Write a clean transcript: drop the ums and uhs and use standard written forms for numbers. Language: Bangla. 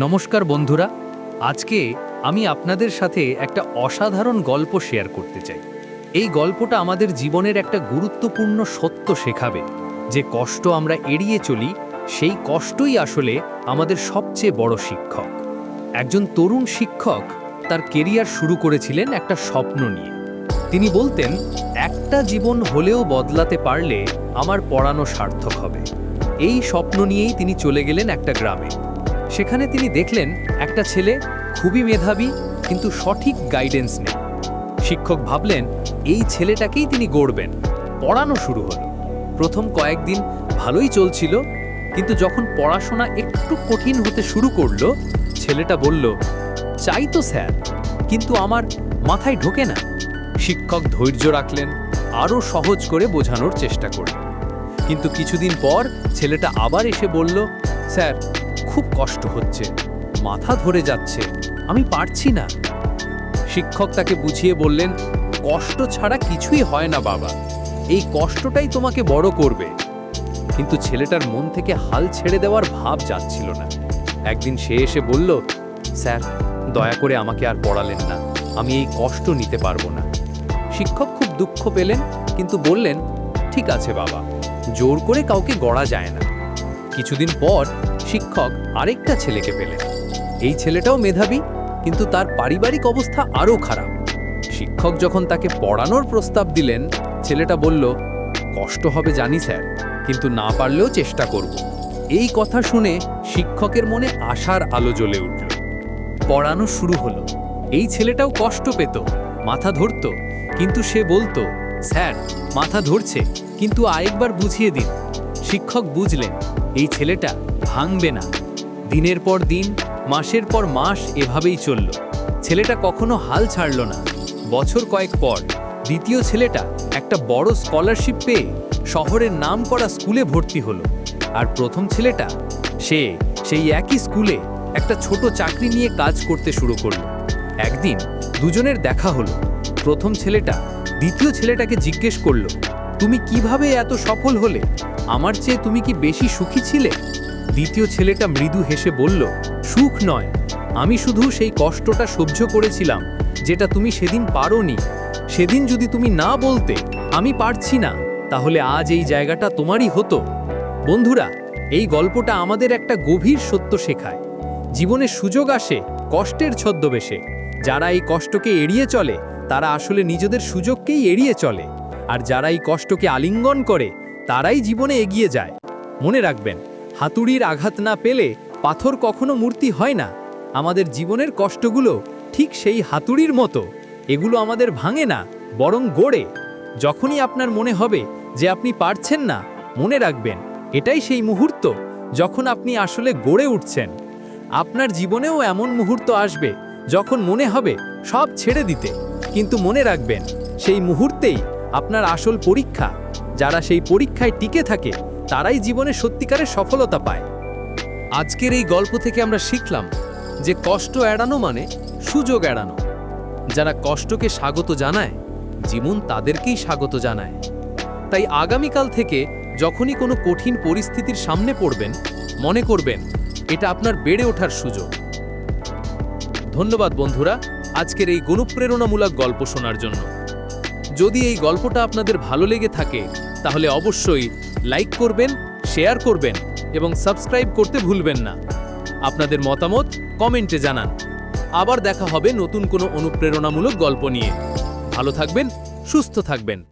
নমস্কার বন্ধুরা, আজকে আমি আপনাদের সাথে একটা অসাধারণ গল্প শেয়ার করতে চাই। এই গল্পটা আমাদের জীবনের একটা গুরুত্বপূর্ণ সত্য শেখাবে যে কষ্ট আমরা এড়িয়ে চলি, সেই কষ্টই আসলে আমাদের সবচেয়ে বড় শিক্ষক। একজন তরুণ শিক্ষক তার কেরিয়ার শুরু করেছিলেন একটা স্বপ্ন নিয়ে। তিনি বলতেন, একটা জীবন হলেও বদলাতে পারলে আমার পড়ানো সার্থক হবে। এই স্বপ্ন নিয়েই তিনি চলে গেলেন একটা গ্রামে। সেখানে তিনি দেখলেন একটা ছেলে খুবই মেধাবী, কিন্তু সঠিক গাইডেন্স নেই। শিক্ষক ভাবলেন এই ছেলেটাকেই তিনি গড়বেন। পড়ানো শুরু হলো। প্রথম কয়েকদিন ভালোই চলছিল, কিন্তু যখন পড়াশোনা একটু কঠিন হতে শুরু করলো, ছেলেটা বলল, চাই তো স্যার, কিন্তু আমার মাথায় ঢোকে না। শিক্ষক ধৈর্য রাখলেন, আরও সহজ করে বোঝানোর চেষ্টা করলেন। কিন্তু কিছুদিন পর ছেলেটা আবার এসে বলল, স্যার, খুব কষ্ট হচ্ছে, মাথা ধরে যাচ্ছে, আমি পারছি না। শিক্ষক তাকে বুঝিয়ে বললেন, কষ্ট ছাড়া কিছুই হয় না বাবা, এই কষ্টটাই তোমাকে বড় করবে। কিন্তু ছেলেটার মন থেকে হাল ছেড়ে দেওয়ার ভাব যাচ্ছিল না। একদিন সে এসে বলল, স্যার, দয়া করে আমাকে আর পড়ালেন না, আমি এই কষ্ট নিতে পারবো না। শিক্ষক খুব দুঃখ পেলেন, কিন্তু বললেন, ঠিক আছে বাবা, জোর করে কাউকে গড়া যায় না। কিছুদিন পর শিক্ষক আরেকটা ছেলেকে পেলেন। এই ছেলেটাও মেধাবী, কিন্তু তার পারিবারিক অবস্থা আরও খারাপ। শিক্ষক যখন তাকে পড়ানোর প্রস্তাব দিলেন, ছেলেটা বলল, কষ্ট হবে জানি স্যার, কিন্তু না পারলেও চেষ্টা করব। এই কথা শুনে শিক্ষকের মনে আশার আলো জ্বলে উঠল। পড়ানো শুরু হলো। এই ছেলেটাও কষ্ট পেত, মাথা ধরত, কিন্তু সে বলতো, স্যার, মাথা ধরছে, কিন্তু আরেকবার বুঝিয়ে দিন। শিক্ষক বুঝলেন এই ছেলেটা ভাঙবে না। দিনের পর দিন, মাসের পর মাস এভাবেই চলল। ছেলেটা কখনো হাল ছাড়ল না। বছর কয়েক পর দ্বিতীয় ছেলেটা একটা বড় স্কলারশিপ পেয়ে শহরের নামকরা স্কুলে ভর্তি হলো। আর প্রথম ছেলেটা সেই একই স্কুলে একটা ছোট চাকরি নিয়ে কাজ করতে শুরু করলো। একদিন দুজনের দেখা হলো। প্রথম ছেলেটা দ্বিতীয় ছেলেটাকে জিজ্ঞেস করলো, তুমি কিভাবে এত সফল হলে? আমার চেয়ে তুমি কি বেশি সুখী ছিলে? দ্বিতীয় ছেলেটা মৃদু হেসে বলল, সুখ নয়, আমি শুধু সেই কষ্টটা সহ্য করেছিলাম যেটা তুমি সেদিন পারোনি। সেদিন যদি তুমি না বলতে, আমি পারছি না, তাহলে আজ এই জায়গাটা তোমারই হতো। বন্ধুরা, এই গল্পটা আমাদের একটা গভীর সত্য শেখায়। জীবনে সুযোগ আসে কষ্টের ছদ্মবেশে। যারা এই কষ্টকে এড়িয়ে চলে, তারা আসলে নিজেদের সুযোগকেই এড়িয়ে চলে। আর যারা এই কষ্টকে আলিঙ্গন করে, তারাই জীবনে এগিয়ে যায়। মনে রাখবেন, হাতুড়ির আঘাত না পেলে পাথর কখনো মূর্তি হয় না। আমাদের জীবনের কষ্টগুলো ঠিক সেই হাতুড়ির মতো। এগুলো আমাদের ভাঙে না, বরং গড়ে। যখনই আপনার মনে হবে যে আপনি পারছেন না, মনে রাখবেন, এটাই সেই মুহূর্ত যখন আপনি আসলে গড়ে উঠছেন। আপনার জীবনেও এমন মুহূর্ত আসবে যখন মনে হবে সব ছেড়ে দিতে, কিন্তু মনে রাখবেন, সেই মুহূর্তেই আপনার আসল পরীক্ষা। যারা সেই পরীক্ষায় টিকে থাকে, তারাই জীবনে সত্যিকারের সফলতা পায়। আজকের এই গল্প থেকে আমরা শিখলাম যে কষ্ট এড়ানো মানে সুযোগ এড়ানো। যারা কষ্টকে স্বাগত জানায়, জীবন তাদেরকেই স্বাগত জানায়। তাই আগামীকাল থেকে যখনই কোনো কঠিন পরিস্থিতির সামনে পড়বেন, মনে করবেন এটা আপনার বেড়ে ওঠার সুযোগ। ধন্যবাদ বন্ধুরা, আজকের এই অনুপ্রেরণামূলক গল্প শোনার জন্য। যদি এই গল্পটা আপনাদের ভালো লেগে থাকে, তাহলে অবশ্যই লাইক করবেন, শেয়ার করবেন এবং সাবস্ক্রাইব করতে ভুলবেন না। আপনাদের মতামত কমেন্টে জানান। আবার দেখা হবে নতুন কোনো অনুপ্রেরণামূলক গল্প নিয়ে। ভালো থাকবেন, সুস্থ থাকবেন।